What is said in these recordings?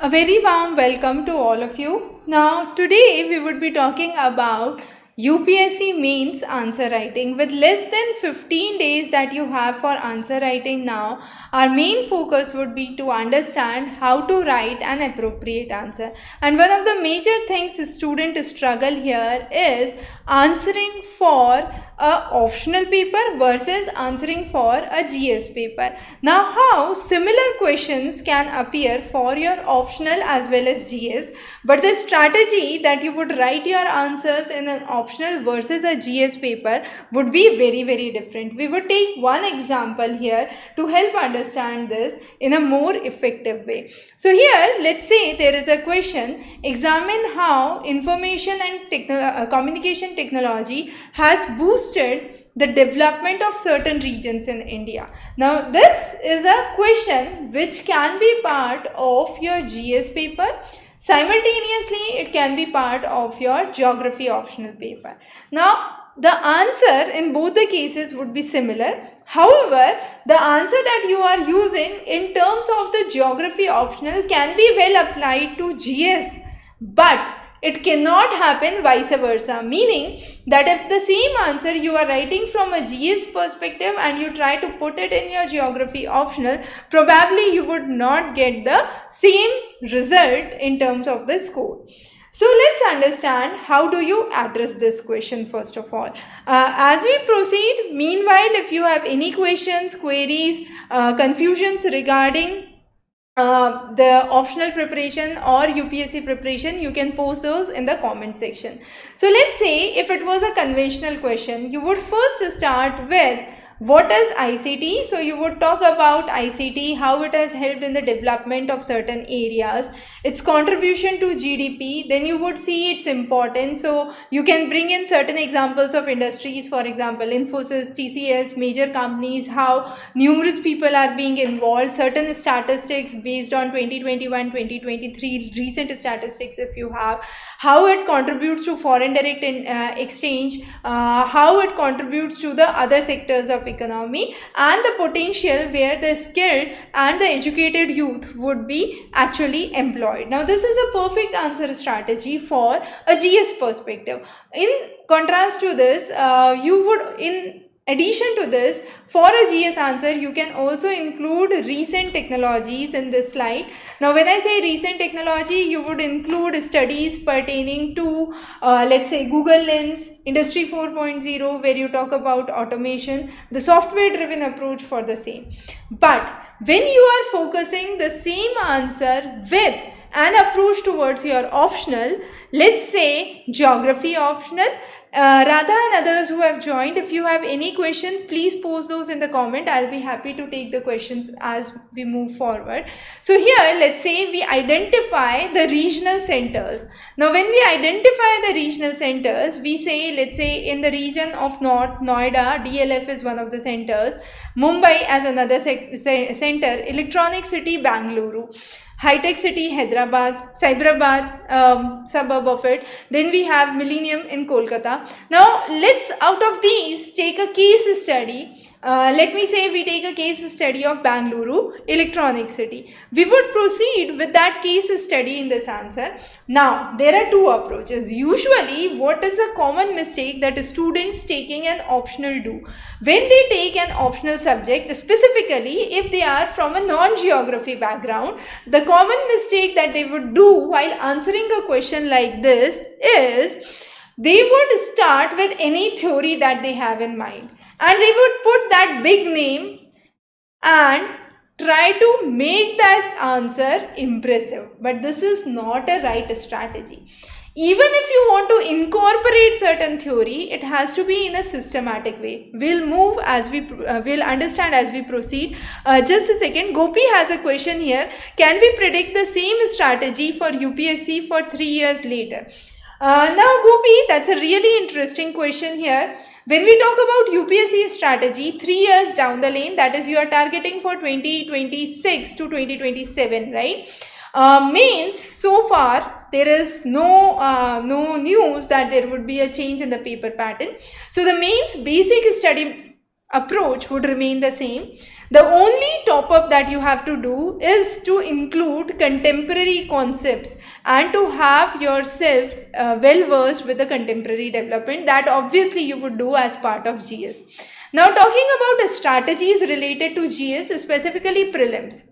A very warm welcome to all of you. Now, today we would be talking about UPSC means answer writing. With less than 15 days that you have for answer writing now, our main focus would be to understand how to write an appropriate answer. And one of the major things students struggle here is answering for a optional paper versus answering for a GS paper. Now, how similar questions can appear for your optional as well as GS, but the strategy that you would write your answers in an optional versus a GS paper would be very different. We would take one example here to help understand this in a more effective way. So here, let's say there is a question: examine how information and communication technology has boosted the development of certain regions in India. Now, this is a question which can be part of your GS paper. Simultaneously, it can be part of your geography optional paper. Now, the answer in both the cases would be similar. However, the answer that you are using in terms of the geography optional can be well applied to GS, but it cannot happen vice versa, meaning that if the same answer you are writing from a GS perspective and you try to put it in your geography optional, probably you would not get the same result in terms of the score. So let's understand how do you address this question first of all. As we proceed, meanwhile, if you have any questions, queries, confusions regarding the optional preparation or UPSC preparation, you can post those in the comment section. So let's say if it was a conventional question, you would first start with what is ICT. So you would talk about ICT, how it has helped in the development of certain areas, its contribution to GDP. Then you would see its importance. So you can bring in certain examples of industries, for example, Infosys, TCS, major companies, how numerous people are being involved, certain statistics based on 2021, 2023, recent statistics if you have, how it contributes to foreign direct exchange, how it contributes to the other sectors of economy, and the potential where the skilled and the educated youth would be actually employed. Now, this is a perfect answer strategy for a GS perspective. In contrast to this, you would, in addition to this, for a GS answer, you can also include recent technologies in this slide. Now, when I say recent technology, you would include studies pertaining to, let's say, Google Lens, Industry 4.0, where you talk about automation, the software-driven approach for the same. But when you are focusing the same answer with an approach towards your optional, let's say geography optional, Radha and others who have joined, if you have any questions, please post those in the comment. I'll be happy to take the questions as we move forward. So here, let's say we identify the regional centers. Now, when we identify the regional centers, we say, let's say in the region of North, Noida, DLF is one of the centers, Mumbai as another center, Electronic City, Bangalore, High-Tech City, Hyderabad, Cyberabad, suburb of it. Then we have Millennium in Kolkata. Now, let's out of these take a case study. Let me say we take a case study of Bangalore, Electronic City. We would proceed with that case study in this answer. Now, there are two approaches. Usually, what is a common mistake that students taking an optional do? When they take an optional subject, specifically if they are from a non-geography background, the common mistake that they would do while answering a question like this is they would start with any theory that they have in mind, and they would put that big name and try to make that answer impressive. But this is not a right strategy. Even if you want to incorporate certain theory, it has to be in a systematic way. We'll move as we'll understand as we proceed. Just a second. Gopi has a question here. Can we predict the same strategy for UPSC for 3 years later? Now, Gopi, that's a really interesting question here. When we talk about UPSC strategy 3 years down the lane, that is, you are targeting for 2026 to 2027, right? Means so far there is no news that there would be a change in the paper pattern. So the mains basic study approach would remain the same. The only top up that you have to do is to include contemporary concepts and to have yourself well versed with the contemporary development. That obviously you would do as part of GS. Now talking about the strategies related to GS, specifically prelims.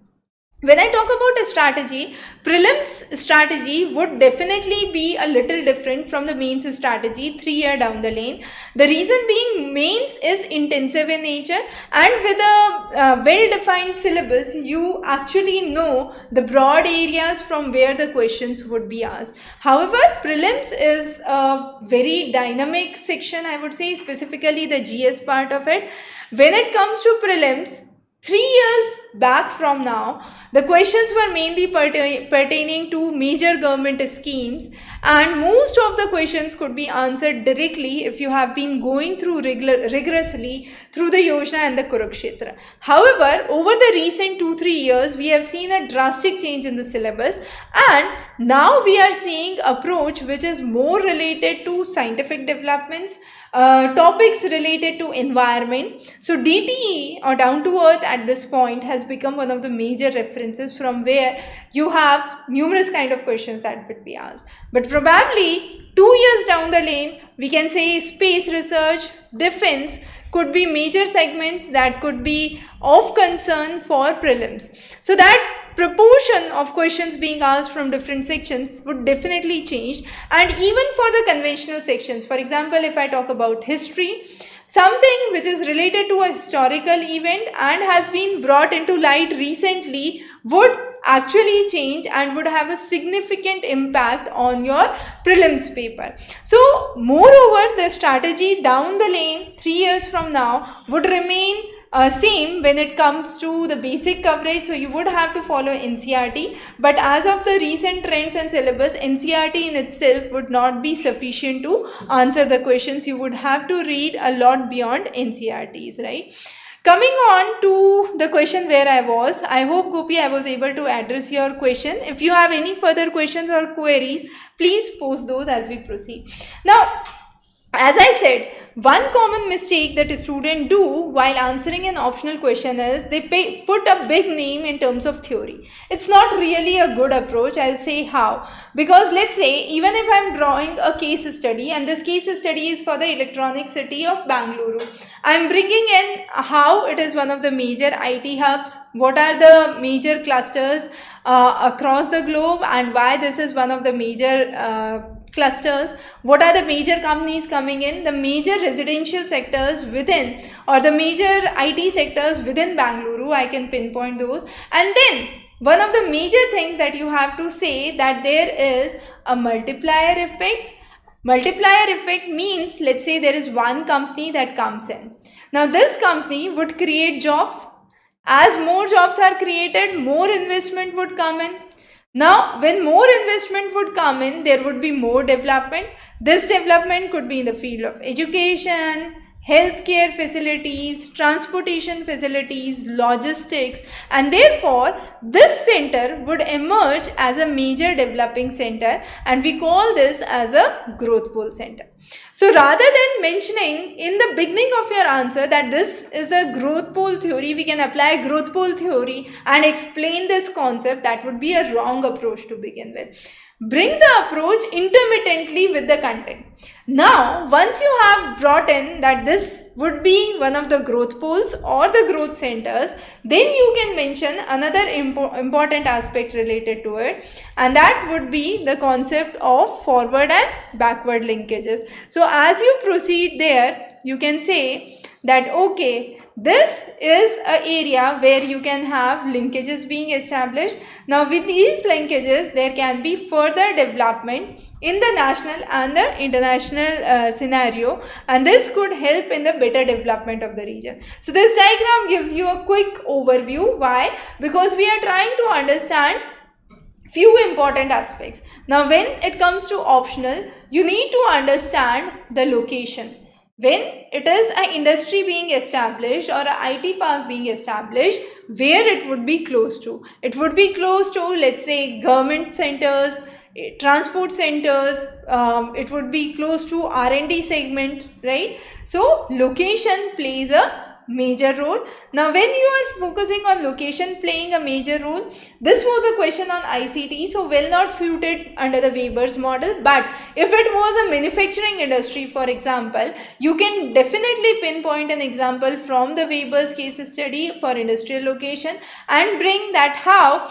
When I talk about a strategy, prelims strategy would definitely be a little different from the mains strategy 3 years down the lane. The reason being, mains is intensive in nature, and with a well-defined syllabus, you actually know the broad areas from where the questions would be asked. However, prelims is a very dynamic section, I would say, specifically the GS part of it. When it comes to prelims, 3 years back from now, the questions were mainly pertaining to major government schemes, and most of the questions could be answered directly if you have been going through rigorously through the Yojana and the Kurukshetra. However, over the recent 2-3 years, we have seen a drastic change in the syllabus, and now we are seeing approach which is more related to scientific developments, topics related to environment. So DTE, or down to earth, at this point has become one of the major references from where you have numerous kind of questions that would be asked. But probably 2 years down the lane, we can say space research, defense could be major segments that could be of concern for prelims. So that proportion of questions being asked from different sections would definitely change. And even for the conventional sections, for example, if I talk about history, something which is related to a historical event and has been brought into light recently would actually change and would have a significant impact on your prelims paper. So moreover, the strategy down the lane 3 years from now would remain same when it comes to the basic coverage. So you would have to follow NCERT, but as of the recent trends and syllabus, NCERT in itself would not be sufficient to answer the questions. You would have to read a lot beyond NCERTs, right? Coming on to the question where I hope, Gopi, I was able to address your question. If you have any further questions or queries, please post those as we proceed. Now, as I said, one common mistake that a student do while answering an optional question is they put a big name in terms of theory. It's not really a good approach. I'll say how. Because let's say, even if I'm drawing a case study, and this case study is for the electronic city of Bangalore, I'm bringing in how it is one of the major IT hubs, what are the major clusters across the globe, and why this is one of the major clusters, what are the major companies coming in, the major residential sectors within, or the major IT sectors within Bangalore, I can pinpoint those. And then one of the major things that you have to say that there is a multiplier effect. Multiplier effect means, let's say there is one company that comes in. Now this company would create jobs. As more jobs are created, more investment would come in. Now, when more investment would come in, there would be more development. This development could be in the field of education, healthcare facilities, transportation facilities, logistics, and therefore this center would emerge as a major developing center, and we call this as a growth pole center. So rather than mentioning in the beginning of your answer that this is a growth pole theory, we can apply growth pole theory and explain this concept. That would be a wrong approach to begin with. Bring the approach intermittently with the content. Now, once you have brought in that this would be one of the growth poles or the growth centers, then you can mention another important aspect related to it, and that would be the concept of forward and backward linkages. So as you proceed there, you can say that okay, this is an area where you can have linkages being established. Now with these linkages, there can be further development in the national and the international scenario, and this could help in the better development of the region. So this diagram gives you a quick overview. Why? Because we are trying to understand few important aspects. Now when it comes to optional, you need to understand the location. When it is an industry being established or an IT park being established, where it would be close to? It would be close to, let's say, government centers, transport centers, it would be close to R&D segment, right? So location plays a major role. Now when you are focusing on location playing a major role, this was a question on ICT, so well not suited under the Weber's model. But if it was a manufacturing industry, for example, you can definitely pinpoint an example from the Weber's case study for industrial location and bring that how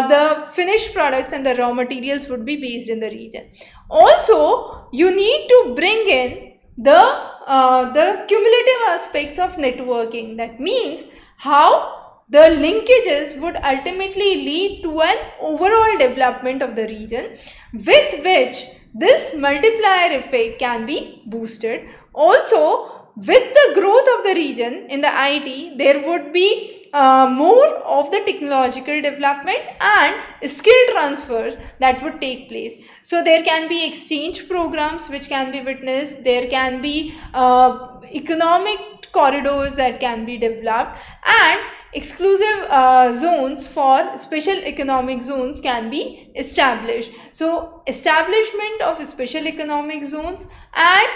the finished products and the raw materials would be based in the region. Also, you need to bring in the cumulative aspects of networking. That means how the linkages would ultimately lead to an overall development of the region, with which this multiplier effect can be boosted. Also, with the growth of the region in the IT, there would be more of the technological development and skill transfers that would take place. So there can be exchange programs which can be witnessed, there can be economic corridors that can be developed, and exclusive zones for special economic zones can be established. So establishment of special economic zones and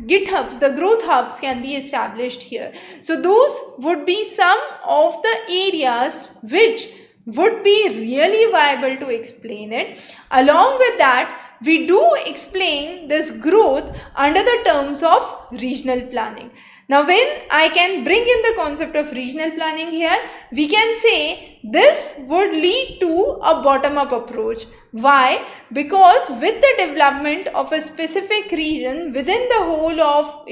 GitHubs, the growth hubs, can be established here. So those would be some of the areas which would be really viable to explain it. Along with that, we do explain this growth under the terms of regional planning. Now when I can bring in the concept of regional planning here, we can say this would lead to a bottom-up approach. Why? Because with the development of a specific region within the whole of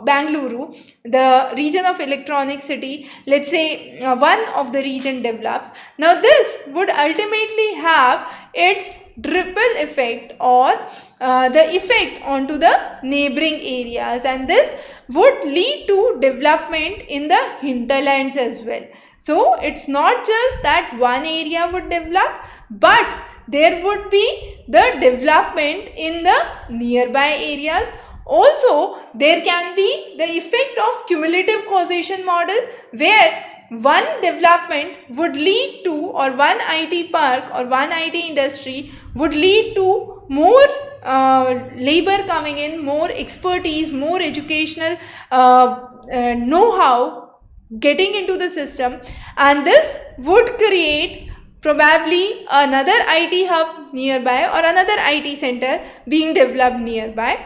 Bangalore, the region of electronic city, let's say one of the region develops. Now this would ultimately have its ripple effect or the effect onto the neighboring areas, and this would lead to development in the hinterlands as well. So it's not just that one area would develop, but there would be the development in the nearby areas. Also, there can be the effect of cumulative causation model, where one development would lead to, or one IT park or one IT industry would lead to more labor coming in, more expertise, more educational know-how getting into the system, and this would create probably another IT hub nearby or another IT center being developed nearby.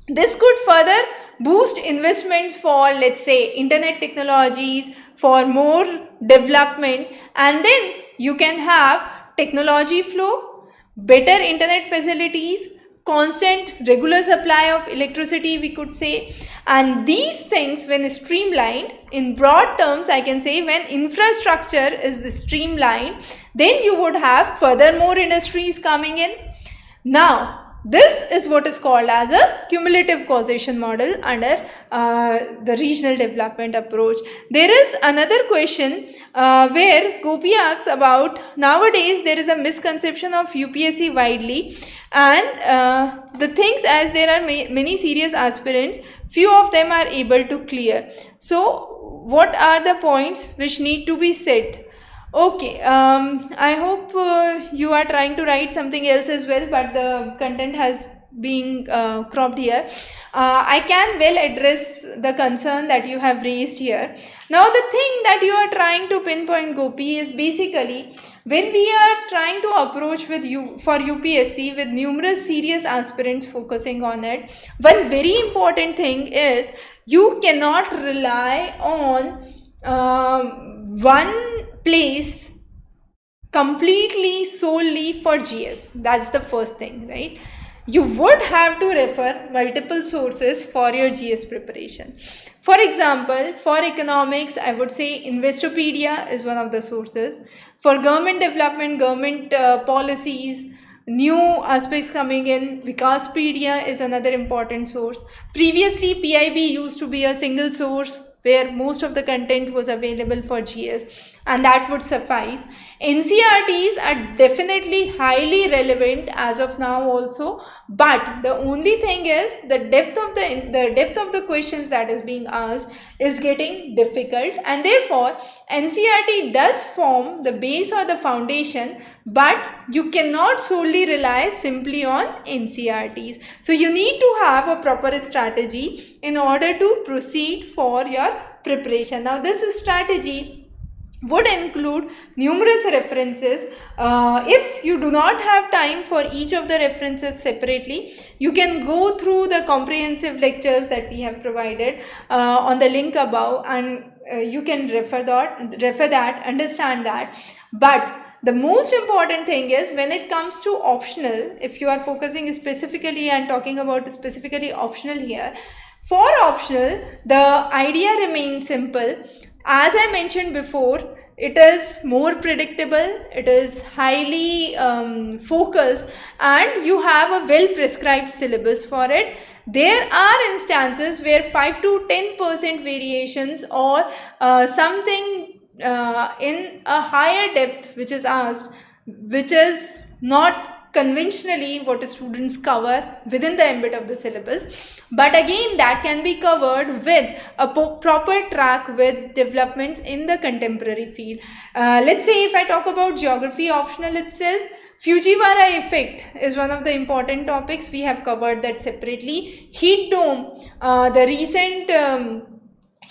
This could further boost investments for, let's say, internet technologies, for more development, and then you can have technology flow, better internet facilities, constant regular supply of electricity, we could say. And these things, when streamlined, in broad terms I can say, when infrastructure is streamlined, then you would have further more industries coming in. Now this is what is called as a cumulative causation model under the regional development approach. There is another question where Gopi asks about, nowadays there is a misconception of UPSC widely, and the things, as there are many serious aspirants, few of them are able to clear. So what are the points which need to be said? Okay, I hope you are trying to write something else as well, but the content has been cropped here. I can well address the concern that you have raised here. Now the thing that you are trying to pinpoint, Gopi, is basically when we are trying to approach with you for UPSC with numerous serious aspirants focusing on it, one very important thing is you cannot rely on one place completely solely for GS. That's the first thing, right? You would have to refer multiple sources for your GS preparation. For example, for economics, I would say Investopedia is one of the sources. For government development, government policies, new aspects coming in, Vikaspedia is another important source. Previously, PIB used to be a single source where most of the content was available for GS, and that would suffice. NCRTs are definitely highly relevant as of now also, but the only thing is the depth of the questions that is being asked is getting difficult, and therefore NCRT does form the base or the foundation, but you cannot solely rely simply on NCRTs. So you need to have a proper strategy in order to proceed for your preparation. Now this strategy would include numerous references. If you do not have time for each of the references separately, you can go through the comprehensive lectures that we have provided on the link above, and you can refer that, understand that. But the most important thing is, when it comes to optional, if you are focusing specifically and talking about specifically optional here, for optional, the idea remains simple. As I mentioned before, it is more predictable, it is highly focused, and you have a well prescribed syllabus for it. There are instances where 5 to 10% variations or something in a higher depth which is asked, which is not conventionally what the students cover within the ambit of the syllabus, but again that can be covered with a proper track with developments in the contemporary field. Let's say if I talk about geography optional itself, Fujiwara effect is one of the important topics. We have covered that separately. Heat dome, the recent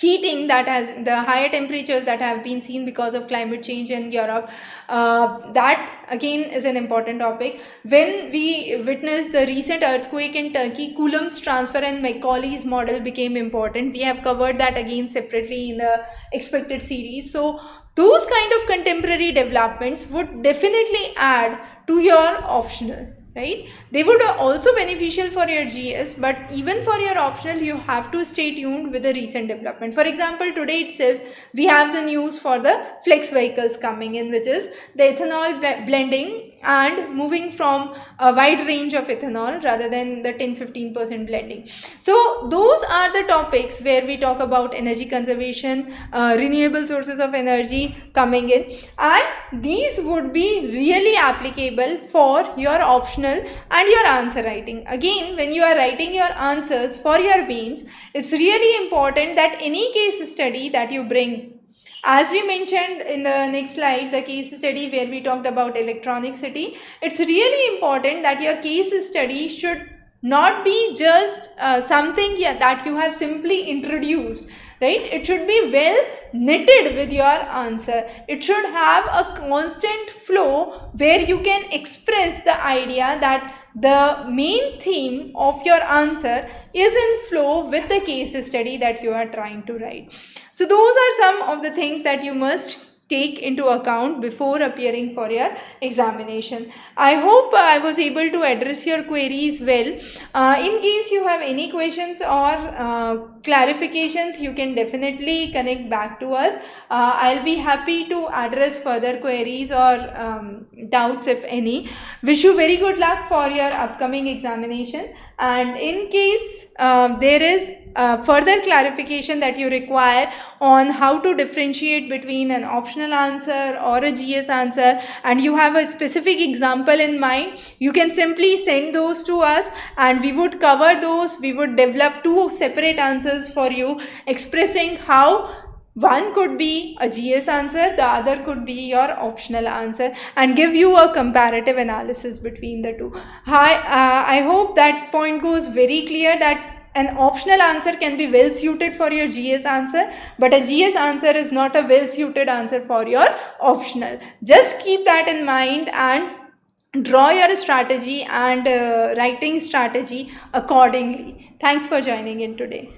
heating that has the higher temperatures that have been seen because of climate change in Europe, that again is an important topic. When we witnessed the recent earthquake in Turkey, Coulomb's transfer and Macaulay's model became important. We have covered that again separately in the expected series. So those kind of contemporary developments would definitely add to your optional, right? They would also beneficial for your GS, but even for your optional, you have to stay tuned with the recent development. For example, today itself, we have the news for the flex vehicles coming in, which is the ethanol blending and moving from a wide range of ethanol rather than the 10-15% blending. So those are the topics where we talk about energy conservation, renewable sources of energy coming in, and these would be really applicable for your optional and your answer writing. Again, when you are writing your answers for your mains, it's really important that any case study that you bring, as we mentioned in the next slide, the case study where we talked about electronic city, it's really important that your case study should not be just something that you have simply introduced, right? It should be well knitted with your answer. It should have a constant flow where you can express the idea that the main theme of your answer is in flow with the case study that you are trying to write. So those are some of the things that you must take into account before appearing for your examination. I hope I was able to address your queries well. In case you have any questions or clarifications, you can definitely connect back to us. I'll be happy to address further queries or doubts if any. Wish you very good luck for your upcoming examination, and in case there is further clarification that you require on how to differentiate between an optional answer or a GS answer, and you have a specific example in mind, you can simply send those to us and we would cover those. We would develop two separate answers for you, expressing how one could be a GS answer, the other could be your optional answer, and give you a comparative analysis between the two. I hope that point goes very clear, that an optional answer can be well suited for your GS answer, but a GS answer is not a well suited answer for your optional. Just keep that in mind and draw your strategy and writing strategy accordingly. Thanks for joining in today.